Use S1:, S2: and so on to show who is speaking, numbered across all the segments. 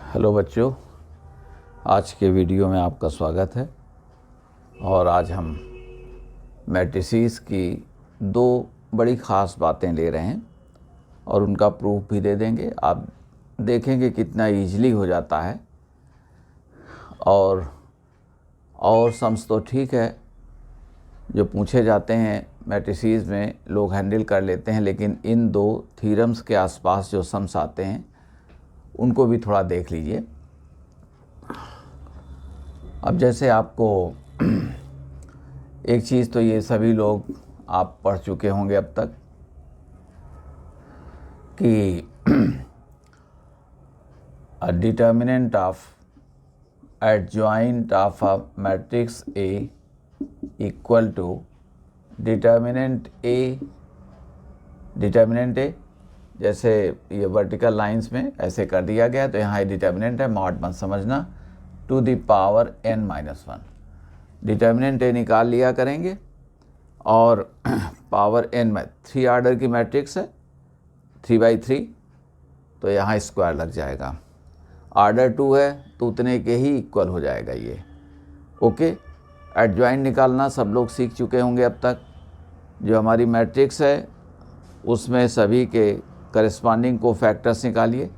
S1: Hello बच्चों, आज के वीडियो में आपका स्वागत है। और आज हम मैट्रिसेस की दो बड़ी ख़ास बातें ले रहे हैं और उनका प्रूफ भी दे देंगे। आप देखेंगे कितना इजीली हो जाता है। और सम्स तो ठीक है, जो पूछे जाते हैं मैट्रिसेस में लोग हैंडल कर लेते हैं, लेकिन इन दो थ्योरम्स के आसपास जो सम्स आते हैं उनको भी थोड़ा देख लीजिए। अब जैसे आपको एक चीज़ तो ये सभी लोग आप पढ़ चुके होंगे अब तक कि a determinant of adjoint of a matrix A equal to determinant A जैसे ये वर्टिकल लाइंस में ऐसे कर दिया गया, तो यहाँ डिटर्मिनेंट है, मॉड मत समझना, to the power n-1। Determinant A निकाल लिया करेंगे और पावर n में 3 आर्डर की मैट्रिक्स है, 3/3, तो यहाँ स्क्वायर लग जाएगा। आर्डर 2 है तो उतने के ही इक्वल हो जाएगा ये। ओके, एडजॉइंट निकालना सब लोग सीख चुके होंगे अब तक। जो हमारी मैट्रिक्स है उसमें सभी के करस्पॉन्डिंग कोफैक्टर्स निकालिए,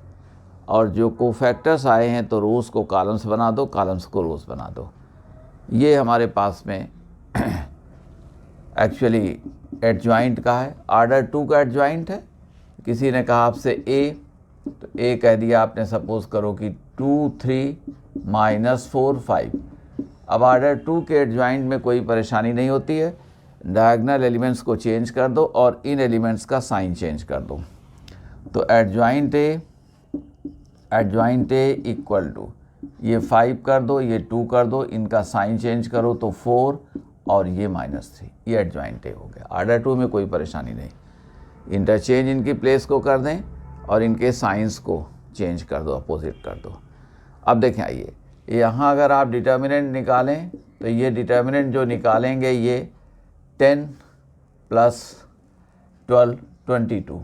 S1: और जो कोफैक्टर्स आए हैं तो रोज़ को कॉलम्स बना दो, कॉलम्स को रोज़ बना दो। ये हमारे पास में एक्चुअली एडजॉइंट का है, आर्डर 2 का एडजॉइंट है। किसी ने कहा आपसे ए, तो ए कह दिया आपने, सपोज करो कि 2, 3 -4, 5। अब आर्डर 2 के एडजॉइंट में कोई परेशानी नहीं होती है, डायगोनल एलिमेंट्स को चेंज कर दो और इन एलिमेंट्स का साइन चेंज कर दो। तो एडजॉइंट ए इक्वल टू ये 5 कर दो, ये 2 कर दो, इनका साइन चेंज करो तो 4 और ये -3, ये एडजॉइंट ए हो गया। आर्डर 2 में कोई परेशानी नहीं, इंटरचेंज इनकी प्लेस को कर दें और इनके साइंस को चेंज कर दो, अपोजिट कर दो। अब देखें, आइए यहाँ अगर आप डिटर्मिनेंट निकालें तो ये डिटर्मिनेंट जो निकालेंगे ये 10 + 12 22,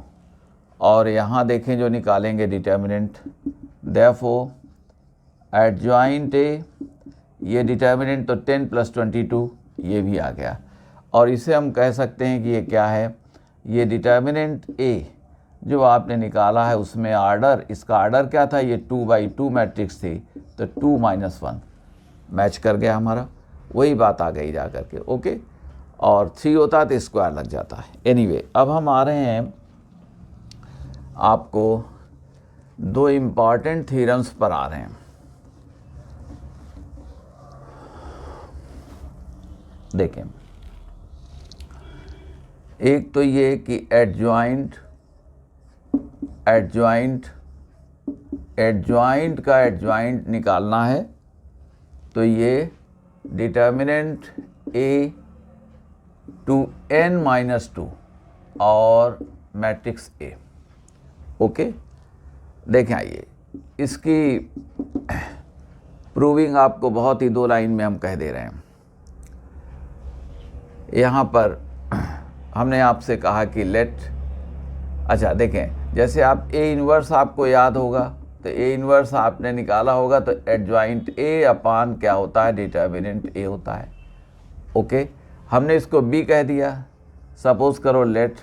S1: और यहाँ देखें जो निकालेंगे डिटर्मिनेंट, देयरफॉर एडजॉइंट ए, ये डिटर्मिनेंट तो 10 + 22 ये भी आ गया। और इसे हम कह सकते हैं कि ये क्या है, ये डिटर्मिनेंट ए जो आपने निकाला है उसमें आर्डर, इसका आर्डर क्या था, ये 2/2 मैट्रिक्स थी, तो 2 - 1 मैच कर गया हमारा, वही बात आ गई जा करके। ओके, और 3 होता तो स्क्वायर लग जाता है। एनीवे, अब हम आ रहे हैं आपको दो इम्पॉर्टेंट थ्योरम्स पर आ रहे हैं। देखें, एक तो ये कि एडजॉइंट का एडजॉइंट निकालना है, तो ये डिटर्मिनेंट ए टू n-2 और मैट्रिक्स ए। ओके, देखें, आइए इसकी प्रूविंग आपको बहुत ही 2 लाइन में हम कह दे रहे हैं। यहाँ पर हमने आपसे कहा कि अच्छा देखें, जैसे आप ए इन्वर्स आपको याद होगा, तो ए इन्वर्स आपने निकाला होगा, तो एडजॉइंट ए अपान क्या होता है, डिटर्मिनेंट ए होता है। ओके, हमने इसको बी कह दिया। सपोज करो let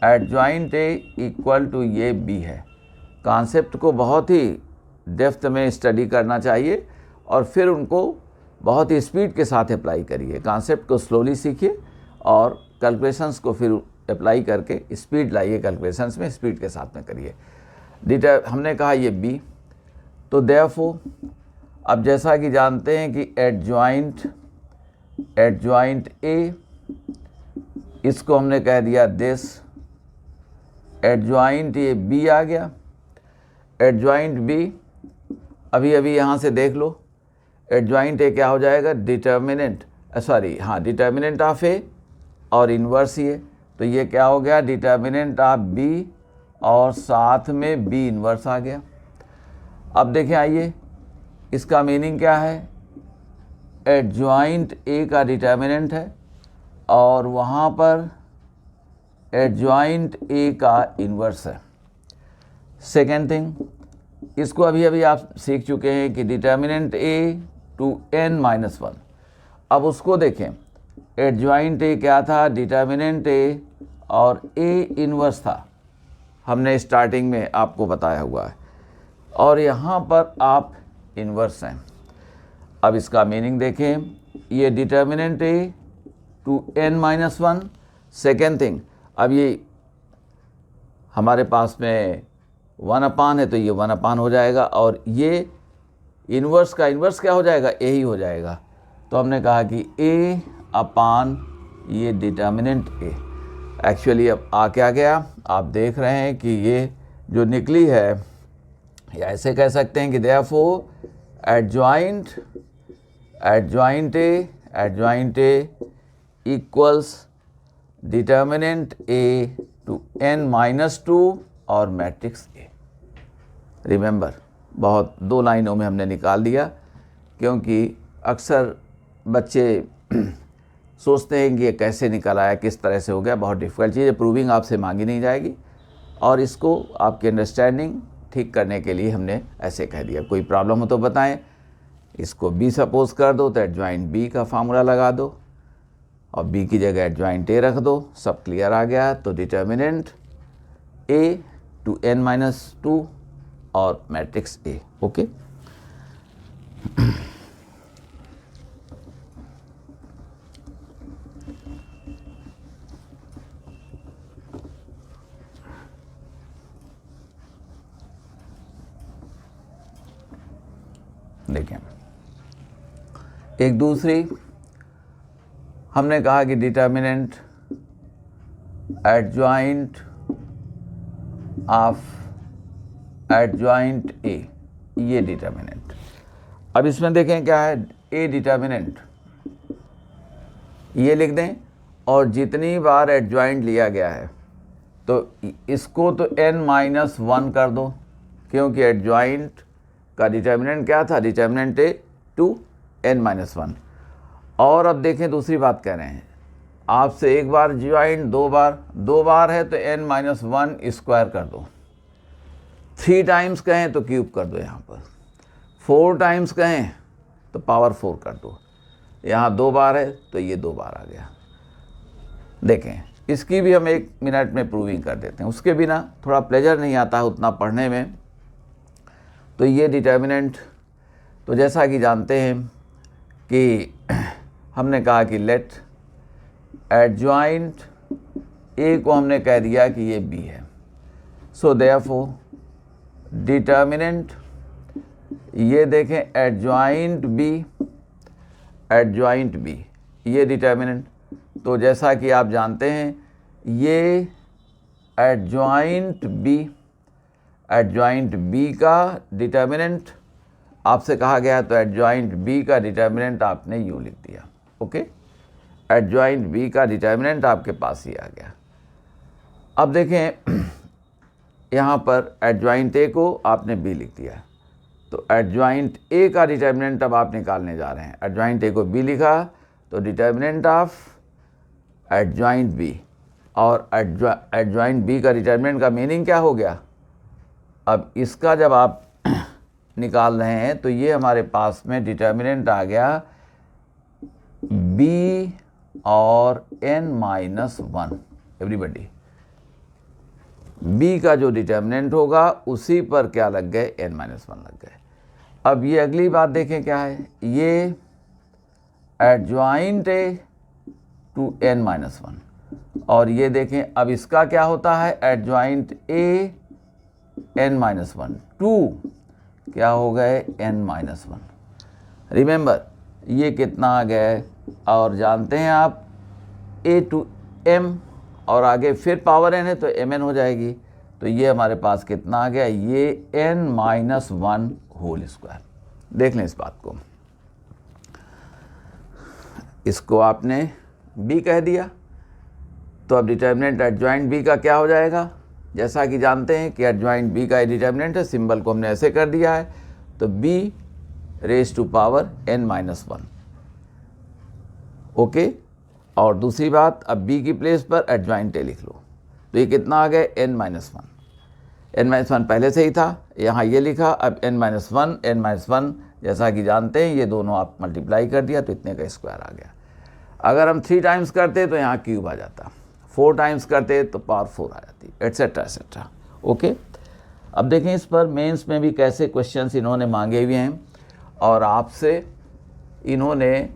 S1: adjoint A equal to ये बी है। कॉन्सेप्ट को बहुत ही डेप्थ में स्टडी करना चाहिए और फिर उनको बहुत ही स्पीड के साथ अप्लाई करिए। कॉन्सेप्ट को स्लोली सीखिए और कैलकुलेशंस को फिर अप्लाई करके स्पीड लाइए, कैलकुलेशंस में स्पीड के साथ में करिए। हमने कहा ये बी, तो देयरफॉर अब जैसा कि जानते हैं कि एडजॉइंट ए, इसको हमने कह दिया दिस, एडजॉइंट ये बी आ गया। एडजॉइंट बी अभी यहाँ से देख लो, एडजॉइंट ए क्या हो जाएगा, डिटर्मिनेंट ऑफ ए और इन्वर्स ये, तो ये क्या हो गया, डिटर्मिनेंट ऑफ बी और साथ में बी इन्वर्स आ गया। अब देखें, आइए इसका मीनिंग क्या है, एडजॉइंट ए का डिटर्मिनेंट है और वहाँ पर एडजॉइंट ए का इन्वर्स है। सेकेंड थिंग, इसको अभी अभी आप सीख चुके हैं कि डिटर्मिनेंट ए टू n-1। अब उसको देखें, एडजॉइंट ए क्या था, डिटर्मिनेंट ए और ए इन्वर्स था, हमने स्टार्टिंग में आपको बताया हुआ है, और यहाँ पर आप इन्वर्स हैं। अब इसका मीनिंग देखें, ये determinant A to n-1। Second thing, अब ये हमारे पास में 1/, है तो ये 1/, हो जाएगा, और ये इन्वर्स का इन्वर्स क्या हो जाएगा, ए ही हो जाएगा। तो हमने कहा कि a/, ये डिटर्मिनेंट ए। एक्चुअली अब आ क्या गया, आप देख रहे हैं कि ये जो निकली है, या ऐसे कह सकते हैं कि therefore adjoint A equals determinant A to n-2 और मैट्रिक्स ए। रिमेंबर, बहुत 2 लाइनों में हमने निकाल दिया, क्योंकि अक्सर बच्चे सोचते हैं कि ये कैसे निकल आया, किस तरह से हो गया। बहुत डिफ़िकल्ट चीज़ है, प्रूविंग आपसे मांगी नहीं जाएगी, और इसको आपकी अंडरस्टैंडिंग ठीक करने के लिए हमने ऐसे कह दिया। कोई प्रॉब्लम हो तो बताएं। इसको बी सपोज कर दो तो एडजॉइंट बी का फार्मूला लगा दो, और बी की जगह एडजॉइंट ए रख दो। सब क्लियर आ गया। तो डिटर्मिनेंट ए टू n-2 और मैट्रिक्स ए। ओके, देखें, एक दूसरी हमने कहा कि determinant adjoint of adjoint A, ये डिटर्मिनेंट। अब इसमें देखें क्या है, ए डिटर्मिनेंट ये लिख दें, और जितनी बार एडजॉइंट लिया गया है तो इसको तो n-1 कर दो, क्योंकि एडजॉइंट का डिटर्मिनेंट क्या था, डिटर्मिनेंट ए टू n-1। और अब देखें, दूसरी बात कह रहे हैं आपसे, एक बार ज्वाइंट, दो बार है तो n-1 स्क्वायर कर दो, 3 टाइम्स कहें तो क्यूब कर दो, यहाँ पर 4 टाइम्स कहें तो पावर 4 कर दो। यहाँ 2 बार है तो ये 2 बार आ गया। देखें, इसकी भी हम 1 मिनट में प्रूविंग कर देते हैं, उसके बिना थोड़ा प्लेजर नहीं आता है उतना पढ़ने में। तो ये डिटर्मिनेंट, तो जैसा कि जानते हैं कि हमने कहा कि लेट एडजॉइंट ए को हमने कह दिया कि ये बी है। सो देयरफॉर डिटर्मिनेंट, ये देखें एडजॉइंट बी, ये डिटर्मिनेंट। तो जैसा कि आप जानते हैं, ये एडजॉइंट बी का डिटर्मिनेंट आपसे कहा गया, तो एडजॉइंट बी का डिटर्मिनेंट आपने यूँ लिख दिया। ओके, एडजॉइंट बी का डिटर्मिनेंट आपके पास ही आ गया। अब देखें, यहाँ पर एडजॉइंट ए को आपने बी लिख दिया, तो एडजॉइंट ए का डिटर्मिनेंट अब आप निकालने जा रहे हैं। एडजॉइंट ए को बी लिखा, तो डिटर्मिनेंट ऑफ एडजॉइंट बी, और एडजॉइंट बी का डिटर्मिनेंट का मीनिंग क्या हो गया। अब इसका जब आप निकाल रहे हैं तो ये हमारे पास में डिटर्मिनेंट आ गया बी और n-1। एवरीबडी, बी का जो डिटर्मिनेंट होगा उसी पर क्या लग गए, n-1 लग गए। अब ये अगली बात देखें क्या है, ये एडजॉइंट ए टू n-1, और ये देखें अब इसका क्या होता है, एडजॉइंट ए n-1 टू क्या हो गए, n-1। रिमेंबर, ये कितना आ गया, और जानते हैं आप a टू m, और आगे फिर पावर n है तो mn हो जाएगी। तो ये हमारे पास कितना आ गया, ये n-1 होल स्क्वायर। देख लें इस बात को, इसको आपने b कह दिया, तो अब डिटर्मिनेंट एडजॉइंट b का क्या हो जाएगा, जैसा कि जानते हैं कि एडजॉइंट b का डिटर्मिनेंट है, सिंबल को हमने ऐसे कर दिया है, तो b raise to power n-1। Okay, और दूसरी बात, अब b की प्लेस पर एडजॉइंट a लिख लो, तो ये कितना आ गया, n-1। n-1 पहले से ही था, यहाँ ये लिखा, अब n-1 जैसा कि जानते हैं ये दोनों आप मल्टीप्लाई कर दिया तो इतने का स्क्वायर आ गया। अगर हम 3 टाइम्स करते तो यहाँ क्यूब आ जाता, 4 टाइम्स करते तो पावर 4 आ जाती, एट्सेट्रा एट्सेट्रा। ओके, अब देखें इस पर मेंस में भी कैसे क्वेश्चंस इन्होंने मांगे हुए हैं, और आपसे इन्होंने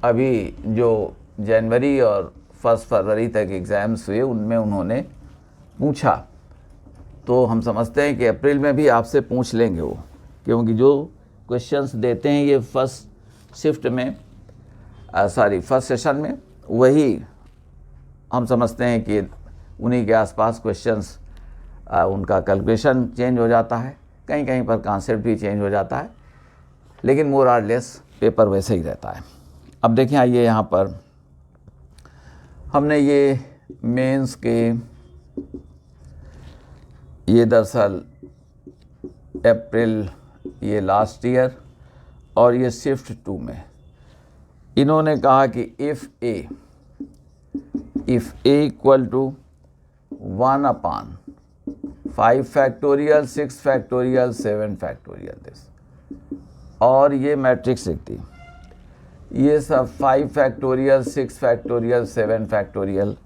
S1: अभी जो जनवरी और 1 फरवरी तक एग्ज़ाम्स हुए उनमें उन्होंने पूछा, तो हम समझते हैं कि अप्रैल में भी आपसे पूछ लेंगे वो, क्योंकि जो क्वेश्चंस देते हैं ये फर्स्ट सेशन में, वही हम समझते हैं कि उन्हीं के आसपास क्वेश्चंस उनका कैलकुलेशन चेंज हो जाता है, कहीं कहीं पर कॉन्सेप्ट भी चेंज हो जाता है, लेकिन मोर और लेस पेपर वैसे ही रहता है। अब देखिए आइए यहाँ पर हमने ये मेंस के ये दरअसल अप्रैल ये लास्ट ईयर और ये शिफ्ट 2 में इन्होंने कहा कि if A equal to 1/5 factorial 6 factorial 7 factorial this, और ये मैट्रिक्स लिखती, ये सब 5 फैक्टोरियल 6 फैक्टोरियल 7 फैक्टोरियल,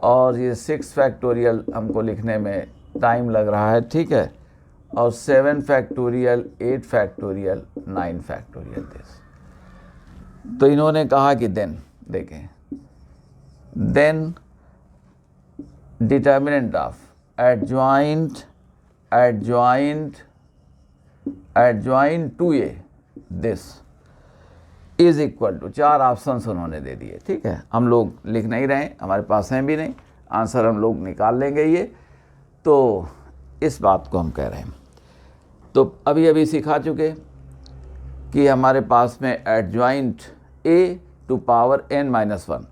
S1: और ये 6 फैक्टोरियल हमको लिखने में टाइम लग रहा है, ठीक है, और 7 फैक्टोरियल 8 फैक्टोरियल 9 फैक्टोरियल दिस। तो इन्होंने कहा कि देन देखें, then determinant of adjoint 2a this is equal to, 4 options उन्होंने दे दिए, ठीक है, हम लोग लिख नहीं रहे, हमारे पास हैं भी नहीं, आंसर हम लोग निकाल लेंगे ये, तो इस बात को हम कह रहे हैं। तो अभी सिखा चुके कि हमारे पास में adjoint a to power n-1,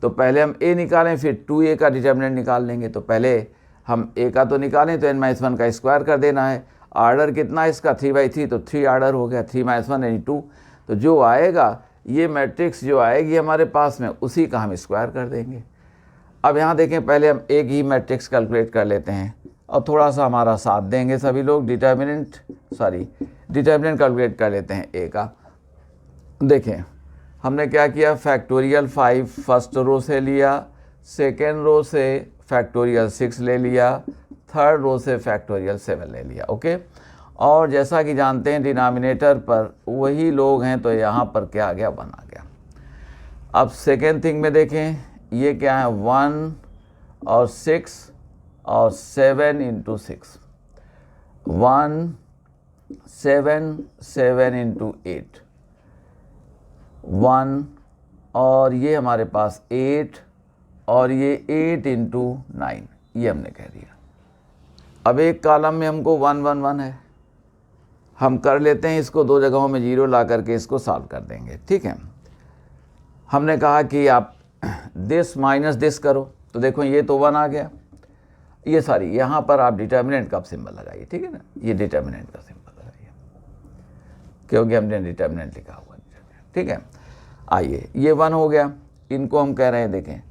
S1: तो पहले हम a निकालें फिर 2a का डिटर्मिनेंट निकाल लेंगे। तो पहले हम a का तो निकालें तो n-1 का स्क्वायर कर देना है। आर्डर कितना है इसका 3/3, तो 3 आर्डर हो गया, 3-1 यानी 2। तो जो आएगा ये मैट्रिक्स जो आएगी हमारे पास में उसी का हम स्क्वायर कर देंगे। अब यहाँ देखें, पहले हम एक ही मैट्रिक्स कैलकुलेट कर लेते हैं और थोड़ा सा हमारा साथ देंगे सभी लोग। डिटर्मिनेंट कैलकुलेट कर लेते हैं a का। देखें हमने क्या किया, फैक्टोरियल 5 फर्स्ट रो से लिया, सेकेंड रो से फैक्टोरियल 6 ले लिया, थर्ड रो से फैक्टोरियल 7 ले लिया। ओके, और जैसा कि जानते हैं डिनोमिनेटर पर वही लोग हैं, तो यहाँ पर क्या आ गया, 1 आ गया। अब सेकेंड थिंग में देखें, ये क्या है, 1 और 6 और 7 इंटू 6, 1 7 इंटू 8 1, और ये हमारे पास 8, और ये 8 इंटू 9, ये हमने कह दिया। अब एक कॉलम में हमको 1 1 1 है, हम कर लेते हैं इसको 2 जगहों में 0 ला करके इसको सॉल्व कर देंगे, ठीक है। हमने कहा कि आप दिस माइनस दिस करो, तो देखो ये तो 1 आ गया, ये सारी यहाँ पर आप डिटर्मिनेंट का सिंबल लगाइए, ठीक है ना, ये डिटर्मिनेंट का सिंबल लगाइए क्योंकि हमने डिटर्मिनेंट लिखा हुआ है, ठीक है। आइए ये 1 हो गया, इनको हम कह रहे हैं, देखें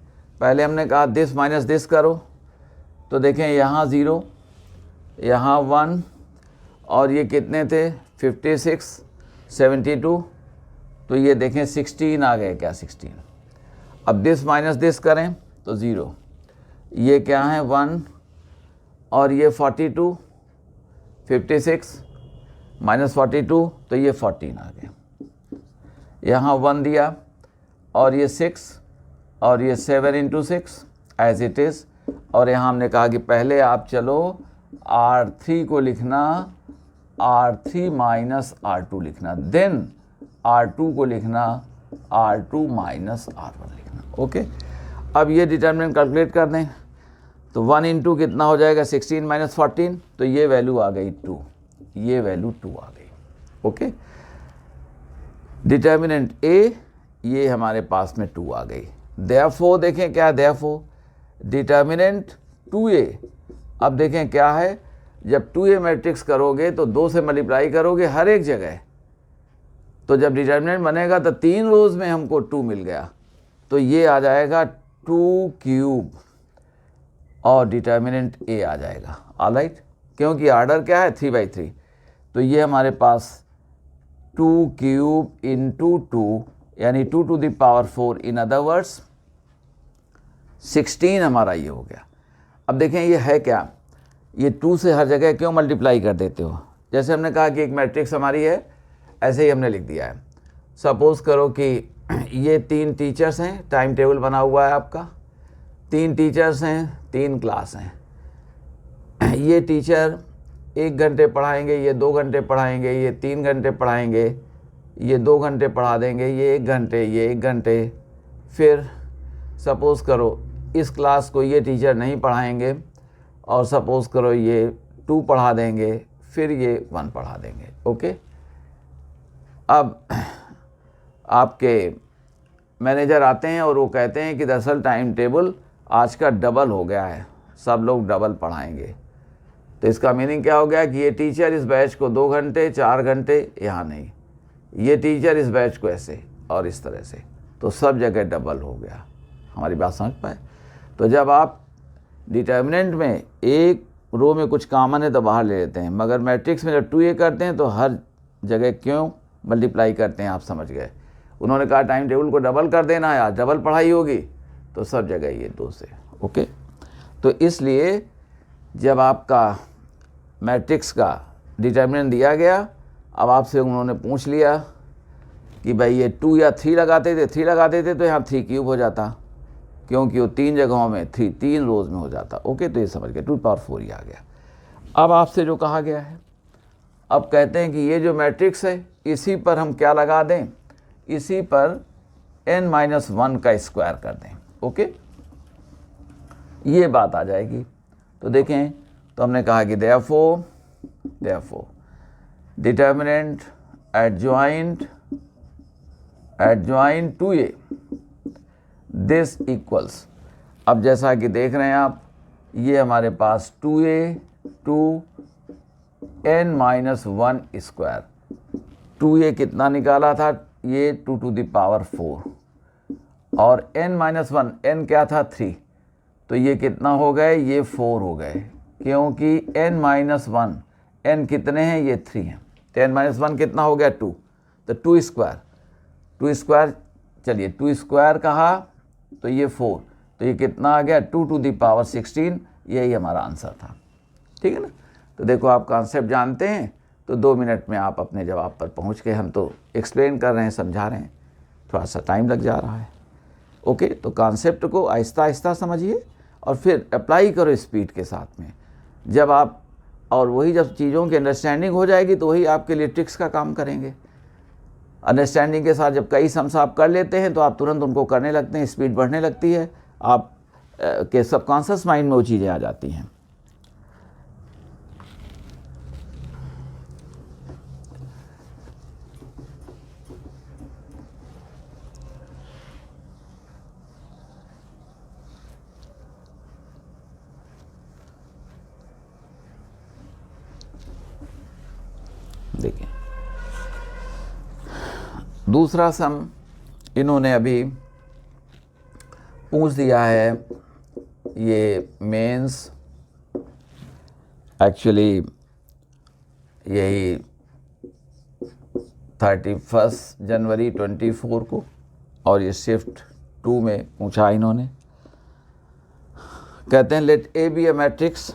S1: पहले हमने कहा दिस माइनस दिस करो, तो देखें यहाँ 0, यहाँ 1, और ये कितने थे 56 72, तो ये देखें 16 आ गए, क्या 16। अब दिस माइनस दिस करें तो 0, ये क्या है 1, और ये 42 56 माइनस 42, तो ये 14 आ गया। यहाँ 1 दिया, और ये 6, और ये 7 इंटू 6 एज इट इज़, और यहाँ हमने कहा कि पहले आप चलो R3 को लिखना, R3 माइनस R2 लिखना, देन R2 को लिखना, R2 माइनस R1 लिखना। ओके, अब ये डिटर्मिनेंट कैलकुलेट कर दें, तो 1 इंटू कितना हो जाएगा 16 माइनस 14, तो ये वैल्यू आ गई 2, ये वैल्यू 2 आ गई। ओके, डिटर्मिनेंट A ये हमारे पास में 2 आ गई। देयरफॉर देखें क्या, देयरफॉर डिटर्मिनेंट 2A, अब देखें क्या है, जब 2A मैट्रिक्स करोगे तो 2 से मल्टीप्लाई करोगे हर एक जगह, तो जब डिटर्मिनेंट बनेगा तो 3 रोज में हमको 2 मिल गया, तो ये आ जाएगा 2 क्यूब और डिटर्मिनेंट A आ जाएगा। ऑलराइट, क्योंकि आर्डर क्या है 3/3, तो ये हमारे पास 2 क्यूब इंटू 2 यानी 2 to the power 4, in other words 16 हमारा ये हो गया। अब देखें ये है क्या, ये 2 से हर जगह क्यों मल्टीप्लाई कर देते हो? जैसे हमने कहा कि एक मैट्रिक्स हमारी है, ऐसे ही हमने लिख दिया है। सपोज़ करो कि ये 3 टीचर्स हैं, टाइम टेबल बना हुआ है आपका, 3 टीचर्स हैं, 3 क्लास हैं। ये टीचर 1 घंटे पढ़ाएंगे, ये 2 घंटे पढ़ाएंगे, ये 3 घंटे पढ़ाएंगे, ये 2 घंटे पढ़ा देंगे, ये 1 घंटे, ये 1 घंटे। फिर सपोज़ करो इस क्लास को ये टीचर नहीं पढ़ाएंगे और सपोज़ करो ये 2 पढ़ा देंगे, फिर ये 1 पढ़ा देंगे। ओके, अब आपके मैनेजर आते हैं और वो कहते हैं कि दरअसल टाइम टेबल आज का डबल हो गया है, सब लोग डबल पढ़ाएंगे। तो इसका मीनिंग क्या हो गया कि ये टीचर इस बैच को 2 घंटे 4 घंटे, यहाँ नहीं, ये टीचर इस बैच को ऐसे और इस तरह से, तो सब जगह डबल हो गया। हमारी बात समझ पाए? तो जब आप डिटर्मिनेंट में एक रो में कुछ कॉमन है तो बाहर ले लेते हैं, मगर मैट्रिक्स में जब 2a करते हैं तो हर जगह क्यों मल्टीप्लाई करते हैं, आप समझ गए। उन्होंने कहा टाइम टेबल को डबल कर देना है, आज डबल पढ़ाई होगी, तो सब जगह ये 2 से। ओके, तो इसलिए जब आपका मैट्रिक्स का डिटर्मिनेंट दिया गया, अब आपसे उन्होंने पूछ लिया कि भाई ये 2 या 3 लगाते थे, 3 लगाते थे तो यहाँ 3 क्यूब हो जाता, क्योंकि वो 3 जगहों में 3 रोज़ में हो जाता। ओके, तो ये समझ गए, 2 पावर 4 ही आ गया। अब आपसे जो कहा गया है, अब कहते हैं कि ये जो मैट्रिक्स है इसी पर हम क्या लगा दें, इसी पर n-1 का स्क्वायर कर दें। ओके, ये बात आ जाएगी। तो देखें, तो हमने कहा कि therefore determinant adjoint 2a this equals, अब जैसा कि देख रहे हैं आप, ये हमारे पास 2a to n-1 square, 2a कितना निकाला था, ये 2 टू द पावर 4 और n-1, n क्या था 3, तो ये कितना हो गए, ये 4 हो गए, क्योंकि n-1, n कितने हैं, ये 3 हैं, तो n-1 कितना हो गया 2, तो 2 स्क्वायर, चलिए 2 स्क्वायर कहा तो ये 4, तो ये कितना आ गया 2 टू द पावर 16, यही हमारा आंसर था। ठीक है ना। तो देखो आप कॉन्सेप्ट जानते हैं तो 2 मिनट में आप अपने जवाब पर पहुंच गए। हम तो एक्सप्लेन कर रहे हैं, समझा रहे हैं, थोड़ा सा टाइम लग जा रहा है। ओके, तो कॉन्सेप्ट को आहिस्ता आहिस्ता समझिए और फिर अप्लाई करो स्पीड के साथ में। जब आप और वही जब चीज़ों की अंडरस्टैंडिंग हो जाएगी तो वही आपके लिए ट्रिक्स का काम करेंगे। अंडरस्टैंडिंग के साथ जब कई सम्स आप कर लेते हैं तो आप तुरंत उनको करने लगते हैं, स्पीड बढ़ने लगती है, आप के सबकॉन्शियस माइंड में वो चीज़ें आ जाती हैं। देखिए, दूसरा सम इन्होंने अभी पूछ दिया है, ये मेंस एक्चुअली यही 31 जनवरी 24 को, और ये शिफ्ट 2 में पूछा इन्होंने। कहते हैं let A be a matrix,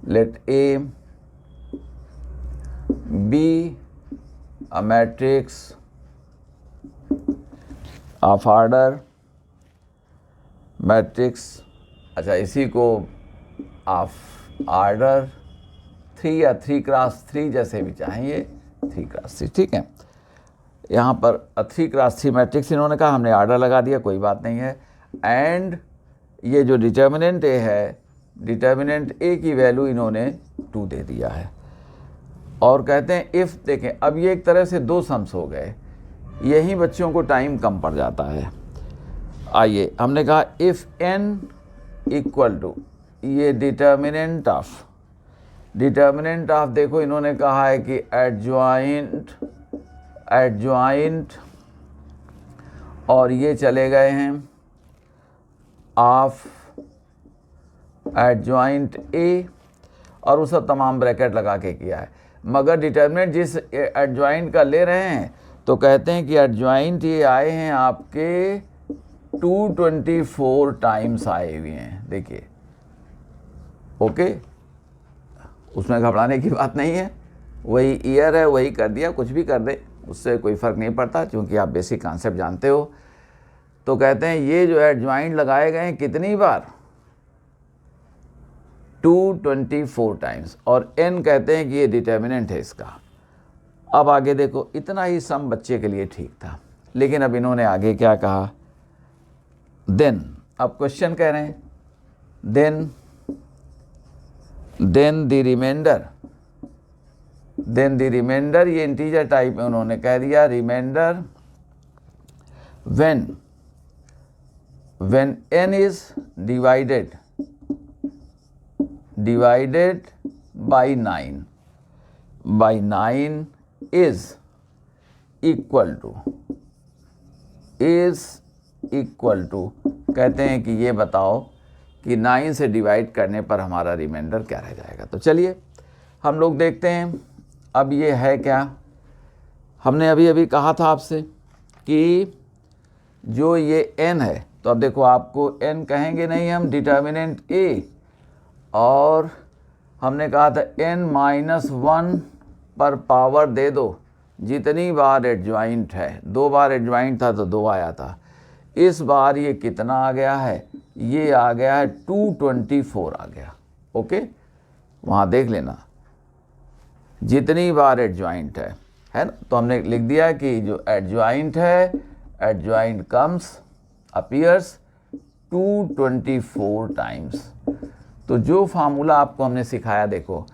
S1: let A be a matrix of order matrix, अच्छा इसी को ऑफ ऑर्डर 3 या 3x3 जैसे भी चाहिए, 3x3, ठीक है। यहाँ पर 3x3 मैट्रिक्स इन्होंने कहा, हमने ऑर्डर लगा दिया, कोई बात नहीं है। एंड ये जो डिटर्मिनेंट ए है, डिटर्मिनेंट ए की वैल्यू इन्होंने 2 दे दिया है। और कहते हैं इफ़, देखें अब ये एक तरह से 2 सम्स हो गए, यही बच्चों को टाइम कम पड़ जाता है। आइए, हमने कहा इफ़ n इक्वल टू, ये डिटर्मिनेंट ऑफ देखो इन्होंने कहा है कि एडजॉइंट और ये चले गए हैं ऑफ एडजॉइंट ए, और वो सब तमाम ब्रैकेट लगा के किया है। मगर डिटर्मिनेंट जिस एडजॉइंट का ले रहे हैं तो कहते हैं कि एडजॉइंट ये आए हैं आपके 224 टाइम्स आए हुए हैं। देखिए, ओके, उसमें घबराने की बात नहीं है, वही ईयर है, वही कर दिया, कुछ भी कर दे उससे कोई फ़र्क नहीं पड़ता, क्योंकि आप बेसिक कॉन्सेप्ट जानते हो। तो कहते हैं ये जो एडजॉइंट लगाए गए हैं कितनी बार, 224 टाइम्स, और n कहते हैं कि ये डिटर्मिनेंट है इसका। अब आगे देखो, इतना ही सम बच्चे के लिए ठीक था, लेकिन अब इन्होंने आगे क्या कहा, देन, अब क्वेश्चन कह रहे हैं देन द रिमाइंडर, ये इंटीजर टाइप में उन्होंने कह दिया, reminder when n is divided by 9 is equal to कहते हैं कि ये बताओ कि 9 से डिवाइड करने पर हमारा रिमाइंडर क्या रह जाएगा। तो चलिए हम लोग देखते हैं। अब ये है क्या, हमने अभी अभी कहा था आपसे कि जो ये n है, तो अब देखो आपको n कहेंगे नहीं हम, डिटर्मिनेंट a, और हमने कहा था n-1 पर पावर दे दो जितनी बार एडजॉइंट है। 2 बार एडजॉइंट था तो 2 आया था, इस बार ये कितना आ गया है, ये आ गया है 224 आ गया। ओके, वहाँ देख लेना जितनी बार एडजॉइंट है ना। तो हमने लिख दिया कि जो एडजॉइंट है, एडजॉइंट कम्स अपीयर्स 224 टाइम्स। तो जो फार्मूला आपको हमने सिखाया, देखो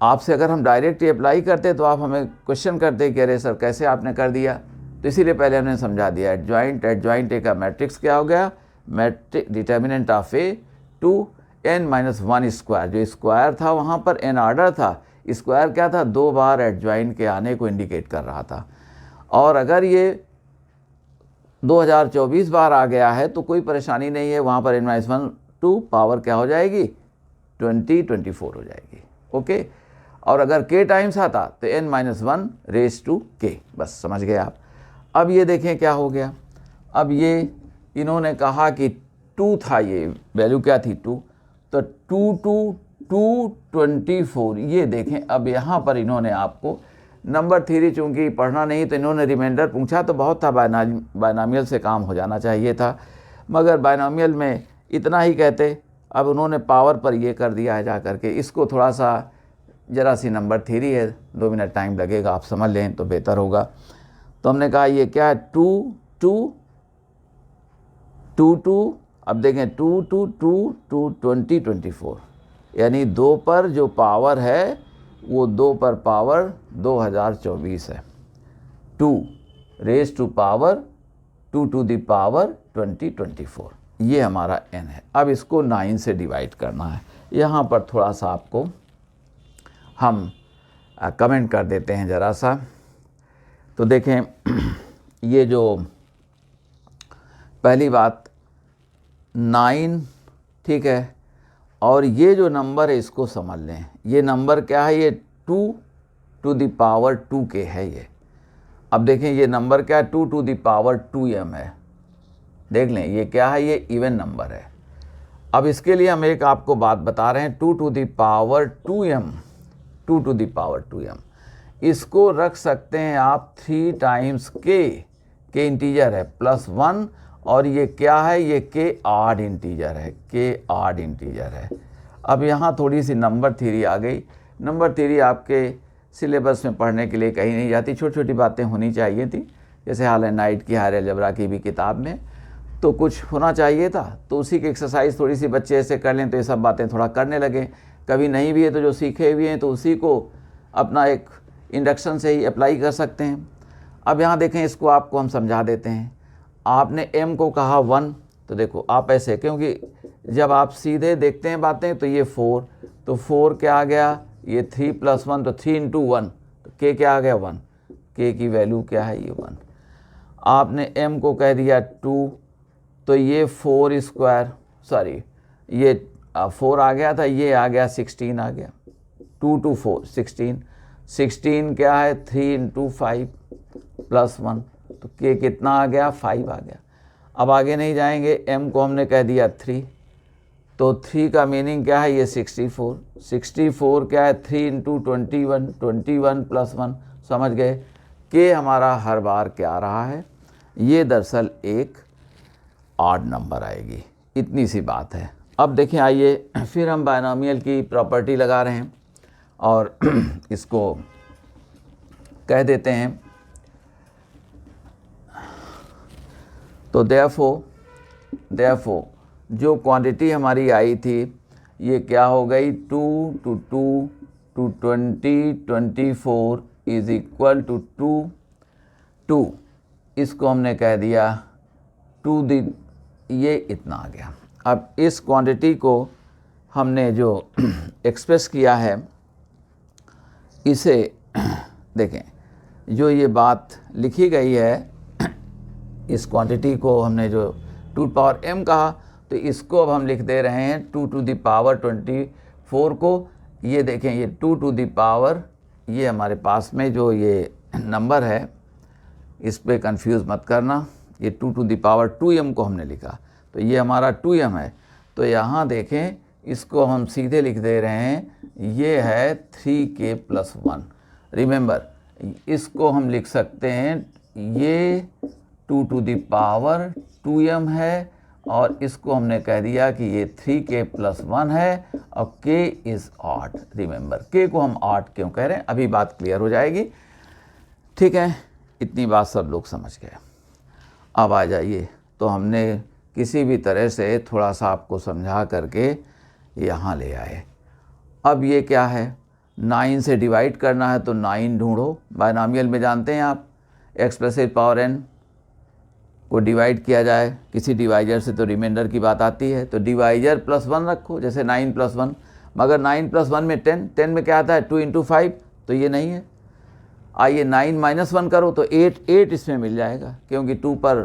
S1: आपसे अगर हम डायरेक्ट अप्लाई करते तो आप हमें क्वेश्चन करते कि अरे सर कैसे आपने कर दिया, तो इसीलिए पहले हमने समझा दिया। एडजॉइंट ए का मैट्रिक्स क्या हो गया, matrix determinant of A to n-1 square, जो स्क्वायर था वहाँ पर n ऑर्डर था, स्क्वायर क्या था, 2 बार एडजॉइंट के आने को इंडिकेट कर रहा था। और अगर ये 2024 बार आ गया है तो कोई परेशानी नहीं है, वहाँ पर n-1 टू पावर क्या हो जाएगी, 24 हो जाएगी। ओके, और अगर k टाइम्स आता तो n-1 रेज टू k, बस समझ गए आप। अब ये देखें क्या हो गया, अब ये इन्होंने कहा कि 2 था, ये वैल्यू क्या थी 2, तो 224, ये देखें। अब यहाँ पर इन्होंने आपको नंबर थ्योरी चूँकि पढ़ना नहीं तो इन्होंने रिमाइंडर पूछा तो बहुत था, बायनॉमियल से काम हो जाना चाहिए था, मगर बायनॉमियल में इतना ही कहते। अब उन्होंने पावर पर ये कर दिया है जा करके, इसको थोड़ा सा ज़रा सी नंबर थ्योरी है, 2 मिनट टाइम लगेगा, आप समझ लें तो बेहतर होगा। तो हमने कहा ये क्या है, 2 2, अब देखें 2 2 2 2 24, यानी 2 पर जो पावर है वो 2 पर पावर 2024 है, 2 raise to power 2 to the power 2024, ये हमारा n है। अब इसको 9 से डिवाइड करना है। यहाँ पर थोड़ा सा आपको हम कमेंट कर देते हैं ज़रा सा। तो देखें, ये जो पहली बात 9, ठीक है, और ये जो नंबर है इसको समझ लें, ये नंबर क्या है, ये 2 टू द पावर 2k है ये। अब देखें ये नंबर क्या है, 2 टू द पावर 2m है, देख लें ये क्या है, ये इवन नंबर है। अब इसके लिए हम एक आपको बात बता रहे हैं, 2 to the power 2m, 2 to the power 2m, इसको रख सकते हैं आप 3 टाइम्स k इंटीजर है +1, और ये क्या है, ये k ऑड इंटीजर है, k ऑड इंटीजर है। अब यहाँ थोड़ी सी नंबर थ्योरी आ गई। नंबर थ्योरी आपके सिलेबस में पढ़ने के लिए कहीं नहीं जाती, छोटी छोटी बातें होनी चाहिए थी, जैसे हाल नाइट की हायर अलजेब्रा की भी किताब में तो कुछ होना चाहिए था। तो उसी की एक्सरसाइज थोड़ी सी बच्चे ऐसे कर लें तो ये सब बातें थोड़ा करने लगे। कभी नहीं भी है तो जो सीखे हुए हैं तो उसी को अपना एक इंडक्शन से ही अप्लाई कर सकते हैं। अब यहाँ देखें, इसको आपको हम समझा देते हैं। आपने m को कहा 1, तो देखो आप ऐसे, क्योंकि जब आप सीधे देखते हैं बातें तो ये 4, तो 4 क्या आ गया, ये 3 + 1, तो 3 × 1, तो k क्या आ गया 1, k की वैल्यू क्या है, ये 1। आपने m को कह दिया 2, तो ये 4 स्क्वायर, सॉरी ये 4 आ गया था, ये आ गया 16 आ गया, 2 to 4 16, 16 क्या है 3 into 5 प्लस 1, तो k कितना आ गया 5 आ गया। अब आगे नहीं जाएंगे, m को हमने कह दिया 3, तो 3 का मीनिंग क्या है, ये 64, 64 क्या है 3 into 21, 21 प्लस 1, समझ गए k हमारा हर बार क्या आ रहा है, ये दरअसल एक ऑड नंबर आएगी, इतनी सी बात है। अब देखें, आइए फिर हम बायनोमियल की प्रॉपर्टी लगा रहे हैं और इसको कह देते हैं, तो देयरफॉर जो क्वांटिटी हमारी आई थी ये क्या हो गई, 2 to 2 to 20 24 is equal to 2, इसको हमने कह दिया 2 द, ये इतना आ गया। अब इस क्वांटिटी को हमने जो एक्सप्रेस किया है, इसे देखें, जो ये बात लिखी गई है, इस क्वांटिटी को हमने जो 2 पावर m कहा, तो इसको अब हम लिख दे रहे हैं 2 to the power 24 को। ये देखें, ये 2 to the power, ये हमारे पास में जो ये नंबर है इस पे कंफ्यूज मत करना, ये 2 to the power 2m को हमने लिखा, तो ये हमारा 2m है। तो यहाँ देखें, इसको हम सीधे लिख दे रहे हैं, ये है 3k plus 1। रिमेंबर, इसको हम लिख सकते हैं, ये 2 to the power 2m है और इसको हमने कह दिया कि ये 3k plus 1 है और k is odd. Remember, k को हम ऑड क्यों कह रहे हैं, अभी बात क्लियर हो जाएगी। ठीक है, इतनी बात सब लोग समझ गए। अब आ जाइए, तो हमने किसी भी तरह से थोड़ा सा आपको समझा करके यहाँ ले आए। अब ये क्या है, 9 से डिवाइड करना है, तो 9 ढूंढो। बायनोमियल में जानते हैं आप, x plus H power n को डिवाइड किया जाए किसी डिवाइजर से तो रिमाइंडर की बात आती है, तो डिवाइजर प्लस 1 रखो, जैसे 9 प्लस 1, मगर 9 प्लस 1 में 10, 10 में क्या आता है 2 into 5, तो ये नहीं है। आइए 9 माइनस 1 करो तो 8 इसमें मिल जाएगा, क्योंकि 2 पर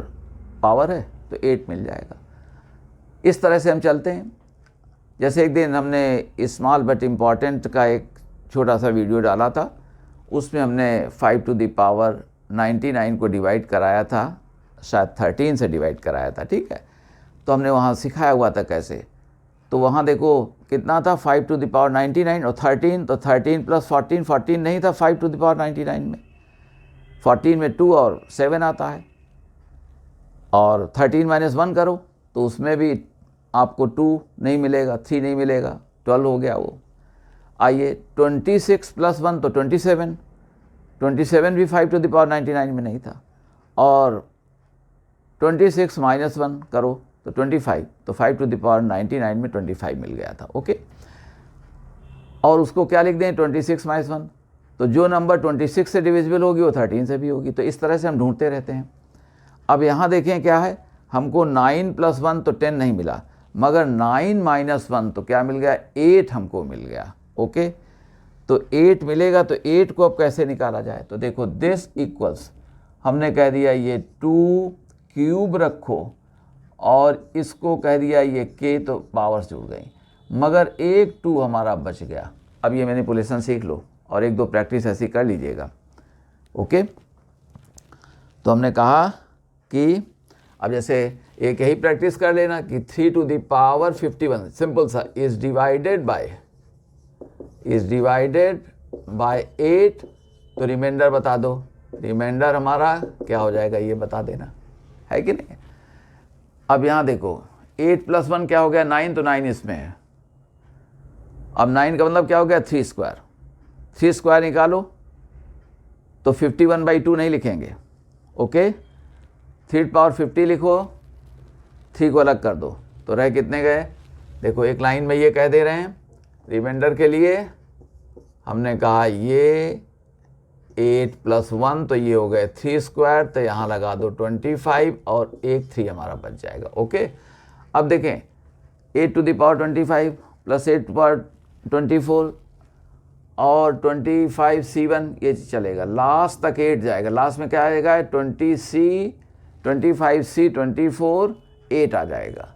S1: पावर है तो 8 मिल जाएगा। इस तरह से हम चलते हैं। जैसे एक दिन हमने स्मॉल बट इम्पॉर्टेंट का एक छोटा सा वीडियो डाला था, उसमें हमने 5 to the power 99 को डिवाइड कराया था, शायद 13 से डिवाइड कराया था। ठीक है, तो हमने वहाँ सिखाया हुआ था कैसे, तो वहाँ देखो कितना था 5 to the power 99 और 13, तो 13 प्लस 14, 14 नहीं था 5 to the power 99 में, 14 में 2 और 7 आता है, और 13 माइनस 1 करो तो उसमें भी आपको 2 नहीं मिलेगा, 3 नहीं मिलेगा, 12 हो गया वो। आइए 26 प्लस 1 तो 27, 27 भी 5 to the power 99 में नहीं था, और 26 माइनस 1 करो तो 25, तो 5 to the power 99 में 25 मिल गया था। ओके, और उसको क्या लिख दें 26 माइनस 1, तो जो नंबर 26 से डिविजिबल होगी वो 13 से भी होगी। तो इस तरह से हम ढूंढते रहते हैं। अब यहाँ देखें क्या है, हमको 9 प्लस 1 तो 10 नहीं मिला, मगर 9 माइनस 1 तो क्या मिल गया 8 हमको मिल गया। ओके, तो 8 मिलेगा, तो 8 को अब कैसे निकाला जाए, तो देखो दिस इक्वल्स, हमने कह दिया ये 2 क्यूब रखो और इसको कह दिया ये k, तो पावर्स जुड़ गई, मगर एक 2 हमारा बच गया। अब ये मैनिपुलेशन सीख लो और 1-2 प्रैक्टिस ऐसी कर लीजिएगा। ओके, तो हमने कहा कि अब जैसे एक यही प्रैक्टिस कर लेना कि 3 to the power 51, सिंपल सा, इज डिवाइडेड बाय 8, तो रिमाइंडर बता दो, रिमाइंडर हमारा क्या हो जाएगा ये बता देना, है कि नहीं। अब यहाँ देखो 8 प्लस 1 क्या हो गया 9, तो 9 इसमें है। अब 9 का मतलब क्या हो गया 3 स्क्वायर, 3 स्क्वायर निकालो तो 51/2 नहीं लिखेंगे। ओके, 3 पावर 50 लिखो, 3 को अलग कर दो तो रह कितने गए, देखो एक लाइन में ये कह दे रहे हैं। रिमाइंडर के लिए हमने कहा ये 8 प्लस 1, तो ये हो गए 3 स्क्वायर, तो यहाँ लगा दो 25 और एक 3 हमारा बच जाएगा। ओके, अब देखें 8 to the power 25 plus 8 to the power 24 और 25 C1, ये चलेगा, लास्ट तक 8 जाएगा, लास्ट में क्या आएगा 25C 24 8 आ जाएगा।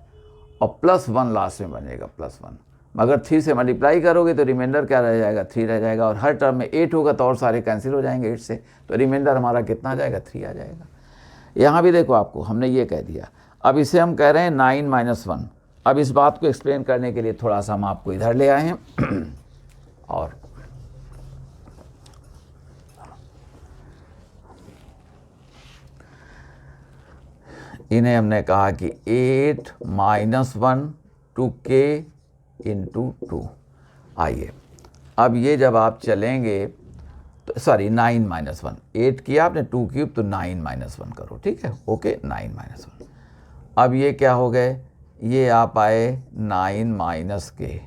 S1: और +1 लास्ट में बनेगा +1। मगर 3 से मल्टीप्लाई करोगे तो रिमाइंडर क्या रह जाएगा, 3 रह जाएगा। और हर टर्म में 8 होगा तो और सारे कैंसिल हो जाएंगे 8 से, तो रिमाइंडर हमारा कितना आ जाएगा, 3 आ जाएगा। यहाँ भी देखो आपको हमने ये कह दिया। अब इसे हम कह रहे हैं 9 - 1। अब इस बात को एक्सप्लेन करने के लिए थोड़ा सा हम आपको इधर ले आए हैं और इन्हें हमने कहा कि 8 - 1 2k × 2। आइए अब ये जब आप चलेंगे तो सॉरी 9 - 1, 8 किया आपने, 2 क्यूब तो 9 - 1 करो, ठीक है, ओके 9 - 1। अब ये क्या हो गए, ये आप आए 9 - k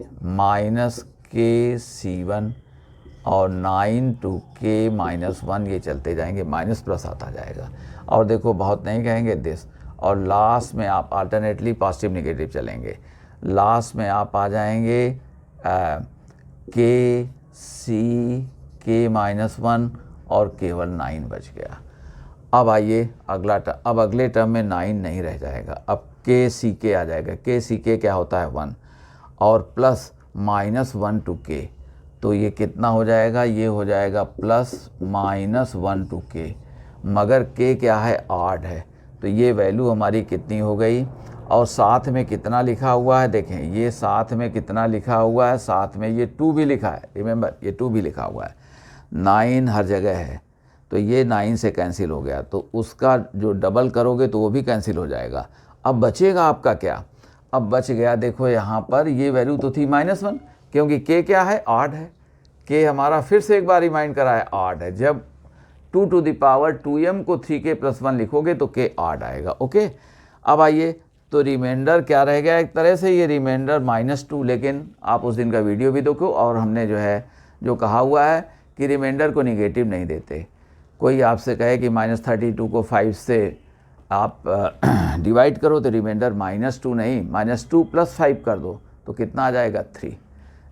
S1: -k C1 और 9 to k - 1, ये चलते जाएंगे, माइनस प्लस आता जाएगा। और देखो बहुत नहीं कहेंगे दिस, और लास्ट में आप अल्टरनेटली पॉजिटिव निगेटिव चलेंगे। लास्ट में आप आ जाएंगे k C k - 1 और केवल 9 बच गया। अब आइए अगला अब अगले टर्म में 9 नहीं रह जाएगा, अब k C k आ जाएगा। k C k क्या होता है 1 और प्लस -1 to k, तो ये कितना हो जाएगा, ये हो जाएगा +-1 to k। मगर k क्या है, 8 है, तो ये वैल्यू हमारी कितनी हो गई। और साथ में कितना लिखा हुआ है, देखें ये साथ में कितना लिखा हुआ है, साथ में ये 2 भी लिखा है, रिमेंबर ये 2 भी लिखा हुआ है, 9 हर जगह है, तो ये 9 से कैंसिल हो गया, तो उसका जो डबल करोगे तो वो भी कैंसिल हो जाएगा। अब बचेगा आपका क्या, अब बच गया, देखो यहाँ पर ये वैल्यू तो थी -1, क्योंकि k क्या है, 8 है। k हमारा फिर से एक बार रिमाइंड करा है 8 है। जब 2 to the power 2m को 3k + 1 लिखोगे तो k 8 आएगा, ओके। अब आइए तो रिमाइंडर क्या रह गया, एक तरह से ये रिमाइंडर -2, लेकिन आप उस दिन का वीडियो भी देखो और हमने जो है जो कहा हुआ है कि रिमाइंडर को निगेटिव नहीं देते। कोई आपसे कहे कि -32 को 5 से आप डिवाइड करो तो रिमाइंडर -2 नहीं, -2 + 5 कर दो तो कितना आ जाएगा, 3।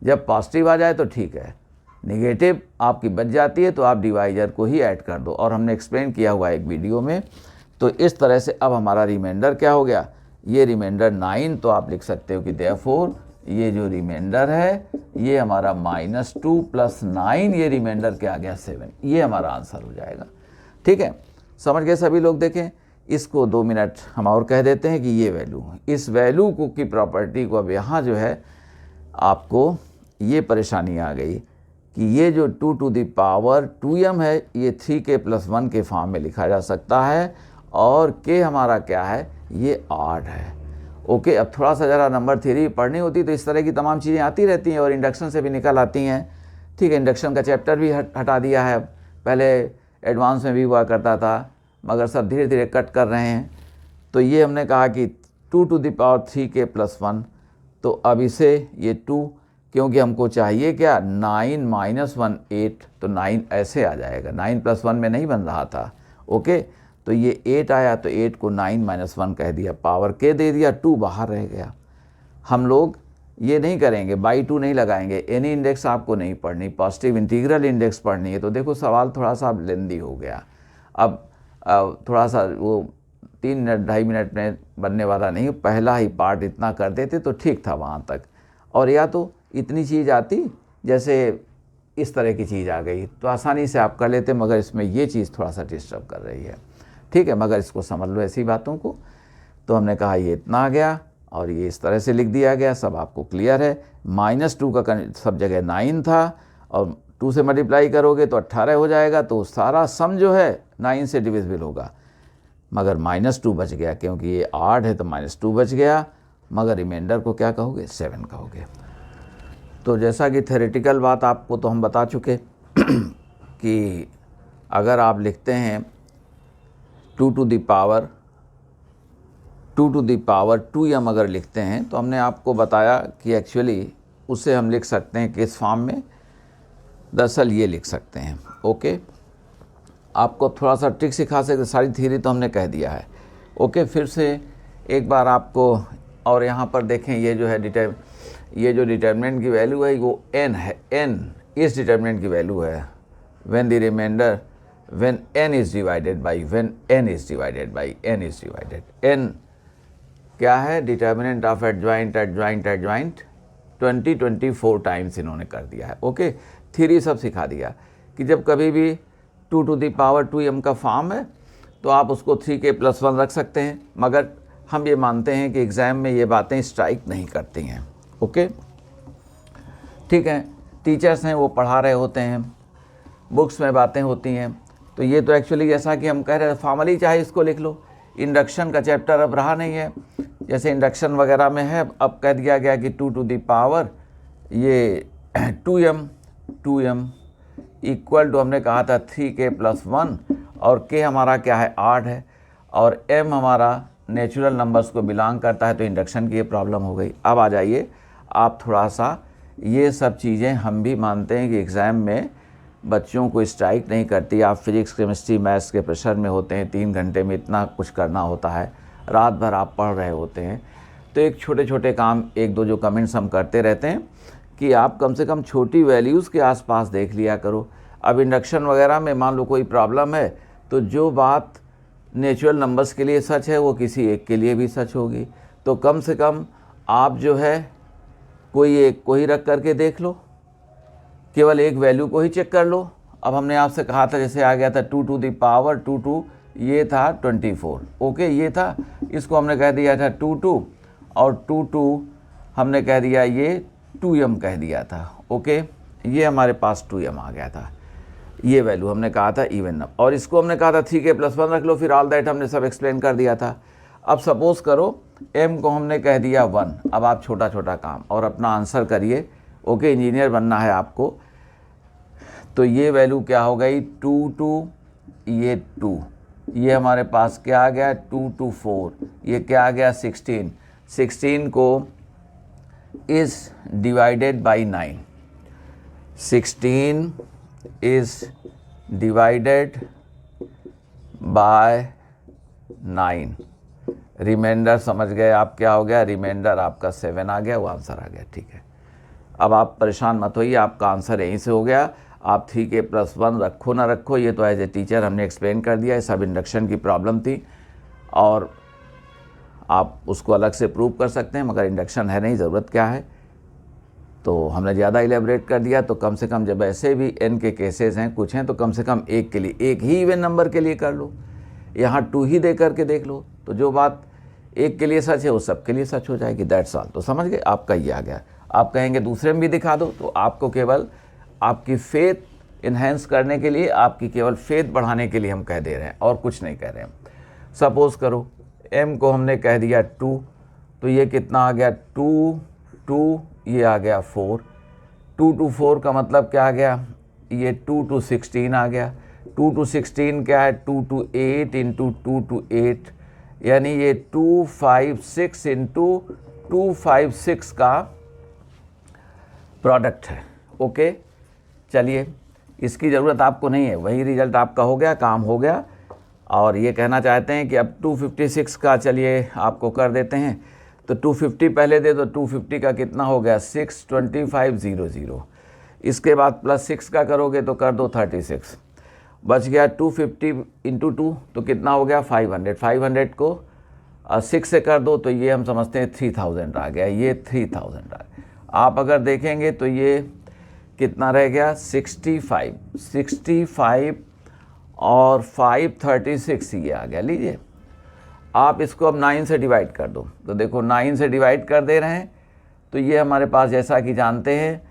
S1: जब पॉजिटिव आ जाए तो ठीक है, निगेटिव आपकी बच जाती है तो आप डिवाइजर को ही ऐड कर दो, और हमने एक्सप्लेन किया हुआ है एक वीडियो में। तो इस तरह से अब हमारा रिमाइंडर क्या हो गया, ये रिमाइंडर 9, तो आप लिख सकते हो कि देयरफॉर ये जो रिमाइंडर है ये हमारा -2 + 9, ये रिमाइंडर क्या आ गया, 7। ये हमारा आंसर हो जाएगा, ठीक है। समझ गए सभी लोग। देखें इसको 2 मिनट हम और कह देते हैं कि ये वैल्यू, इस वैल्यू को की प्रॉपर्टी को अब यहाँ जो है आपको ये परेशानी आ गई कि ये जो 2 to the power 2m है ये 3k + 1 के फॉर्म में लिखा जा सकता है, और k हमारा क्या है, ये 8 है, ओके। अब थोड़ा सा ज़रा नंबर थ्योरी पढ़नी होती तो इस तरह की तमाम चीज़ें आती रहती हैं और इंडक्शन से भी निकल आती हैं, ठीक है। इंडक्शन का चैप्टर भी हटा दिया है, पहले एडवांस में भी हुआ करता था, मगर सब धीरे धीरे कट कर रहे हैं। तो ये हमने कहा कि 2 to the power 3k + 1, तो अब इसे ये 2, क्योंकि हमको चाहिए क्या, 9 - 1 8, तो 9 ऐसे आ जाएगा, 9 + 1 में नहीं बन रहा था, ओके। तो ये 8 आया तो 8 को 9 - 1 कह दिया, पावर k दे दिया, 2 बाहर रह गया। हम लोग ये नहीं करेंगे, बाई 2 नहीं लगाएंगे, एनी इंडेक्स आपको नहीं पढ़नी, पॉजिटिव इंटीग्रल इंडेक्स पढ़नी है। तो देखो सवाल थोड़ा सा लेंदी हो गया, अब थोड़ा सा वो 3 मिनट 2.5 मिनट में बनने वाला नहीं, पहला ही पार्ट इतना कर देते तो ठीक था वहाँ तक। और या तो इतनी चीज़ आती, जैसे इस तरह की चीज़ आ गई तो आसानी से आप कर लेते, मगर इसमें ये चीज़ थोड़ा सा डिस्टर्ब कर रही है, ठीक है। मगर इसको समझ लो ऐसी बातों को। तो हमने कहा ये इतना आ गया और ये इस तरह से लिख दिया गया, सब आपको क्लियर है। -2 का सब जगह 9 था, और 2 से मल्टीप्लाई करोगे तो 18 हो जाएगा, तो सारा सम जो है 9 से डिविजिबल होगा, मगर -2 बच गया, क्योंकि ये 8 है तो -2 बच गया, मगर रिमाइंडर को क्या कहोगे, 7 कहोगे। तो जैसा कि थ्योरेटिकल बात आपको तो हम बता चुके कि अगर आप लिखते हैं 2 to the power 2m अगर लिखते हैं, तो हमने आपको बताया कि एक्चुअली उसे हम लिख सकते हैं किस फॉर्म में, दरअसल ये लिख सकते हैं, ओके। आपको थोड़ा सा ट्रिक सिखा सकते, सारी थ्योरी तो हमने कह दिया है, ओके। फिर से एक बार आपको, और यहाँ पर देखें ये जो है ये जो डिटर्मिनेंट की वैल्यू है वो n है, n इस डिटर्मिनेंट की वैल्यू है when the remainder n is divided by n क्या है, determinant of adjoint adjoint adjoint 24 times इन्होंने कर दिया है। ओके, थ्योरी सब सिखा दिया कि जब कभी भी 2 to the power 2m का फॉर्म है तो आप उसको 3k+1 रख सकते हैं, मगर हम ये मानते हैं कि एग्ज़ाम में ये बातें स्ट्राइक नहीं करती हैं। ओके, ठीक है, टीचर्स हैं वो पढ़ा रहे होते हैं, बुक्स में बातें होती हैं, तो ये तो एक्चुअली जैसा कि हम कह रहे हैं फॉर्मली चाहे इसको लिख लो। इंडक्शन का चैप्टर अब रहा नहीं है, जैसे इंडक्शन वगैरह में है, अब कह दिया गया कि 2 to the power ये 2m इक्वल टू हमने कहा था 3k+1 और k हमारा क्या है 8 है और m हमारा नेचुरल नंबर्स को बिलोंग करता है, तो इंडक्शन की ये प्रॉब्लम हो गई। अब आ जाइए आप थोड़ा सा, ये सब चीज़ें हम भी मानते हैं कि एग्ज़ाम में बच्चों को स्ट्राइक नहीं करती। आप फिजिक्स केमिस्ट्री मैथ्स के प्रेशर में होते हैं, 3 घंटे में इतना कुछ करना होता है, रात भर आप पढ़ रहे होते हैं, तो एक छोटे छोटे काम, 1-2 जो कमेंट्स हम करते रहते हैं कि आप कम से कम छोटी वैल्यूज़ के आसपास देख लिया करो। अब इंडक्शन वगैरह में मान लो कोई प्रॉब्लम है तो जो बात नेचुरल नंबर्स के लिए सच है वो किसी एक के लिए भी सच होगी, तो कम से कम आप जो है कोई एक को ही रख करके देख लो, केवल एक वैल्यू को ही चेक कर लो। अब हमने आपसे कहा था, जैसे आ गया था 2 to the power 2 ये था 24। ओके, ये था, इसको हमने कह दिया था 2 और 2 हमने कह दिया ये 2m कह दिया था। ओके, ये हमारे पास 2m आ गया था, ये वैल्यू हमने कहा था इवन नंबर, और इसको हमने कहा था 3k+1 रख लो, फिर ऑल दैट हमने सब एक्सप्लेन कर दिया था। अब सपोज करो m को हमने कह दिया 1, अब आप छोटा छोटा काम और अपना आंसर करिए। ओके, इंजीनियर बनना है आपको, तो ये वैल्यू क्या हो गई 2 ये 2, ये हमारे पास क्या आ गया 2 to 4, ये क्या आ गया 16 को is divided by 9, 16 is divided by 9, reminder समझ गए आप क्या हो गया, रिमाइंडर आपका 7 आ गया, वो आंसर आ गया। ठीक है, अब आप परेशान मत होइए, आपका आंसर यहीं से हो गया। आप 3k+1 रखो ना रखो, ये तो एज ए टीचर हमने एक्सप्लेन कर दिया, ये सब इंडक्शन की प्रॉब्लम थी और आप उसको अलग से प्रूव कर सकते हैं, मगर इंडक्शन है नहीं, ज़रूरत क्या है, तो हमने ज़्यादा इलेबरेट कर दिया। तो कम से कम जब ऐसे भी n के केसेस हैं, कुछ हैं, तो कम से कम एक के लिए, एक ही इवन नंबर के लिए कर लो, यहाँ 2 ही दे करके देख लो, तो जो बात एक के लिए सच है वो सब के लिए सच हो जाएगी। That's all. तो समझ गए, आपका ये आ गया। आप कहेंगे दूसरे में भी दिखा दो, तो आपको केवल आपकी फेथ इन्हेंस करने के लिए, आपकी केवल फेथ बढ़ाने के लिए हम कह दे रहे हैं, और कुछ नहीं कह रहे हैं। सपोज़ करो m को हमने कह दिया 2, तो ये कितना आ गया 2 ये आ गया 4, 2 to 4 का मतलब क्या आ गया, ये 2 to 16 आ गया। 2 to 16 क्या है 2 to 8 इंटू 2 to 8, यानी ये 256 इंटू 256 का प्रोडक्ट है। ओके, चलिए, इसकी ज़रूरत आपको नहीं है, वही रिजल्ट आपका हो गया, काम हो गया। और ये कहना चाहते हैं कि अब 256 का चलिए आपको कर देते हैं, तो 250 पहले दे दो, 250 का कितना हो गया 62500, इसके बाद प्लस 6 का करोगे तो कर दो 36, बच गया 250 इंटू 2, तो कितना हो गया 500, 500 को 6 से कर दो, तो ये हम समझते हैं 3000 आ गया, ये 3000 आ गया। आप अगर देखेंगे तो ये कितना रह गया 65 और 536 ये आ गया। लीजिए, आप इसको अब 9 से डिवाइड कर दो, तो देखो 9 से डिवाइड कर दे रहे हैं, तो ये हमारे पास जैसा कि जानते हैं,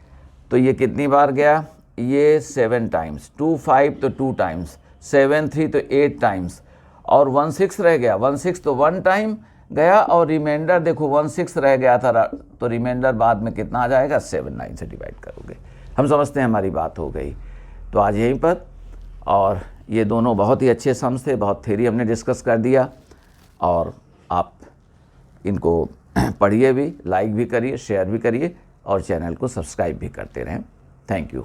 S1: तो ये कितनी बार गया, ये 7 टाइम्स, 2 5 तो 2 टाइम्स, 7 3 तो 8 टाइम्स, और 1 6 रह गया, 1 6 तो 1 टाइम गया, और रिमाइंडर देखो 1 6 रह गया था, तो रिमाइंडर बाद में कितना आ जाएगा 7, 9 से डिवाइड करोगे। हम समझते हैं हमारी बात हो गई। तो आज यहीं पर, और ये दोनों बहुत ही अच्छे सम्स थे, बहुत थ्योरी हमने डिस्कस कर दिया, और आप इनको पढ़िए भी, लाइक भी करिए, शेयर भी करिए, और चैनल को सब्सक्राइब भी करते रहें। Thank you.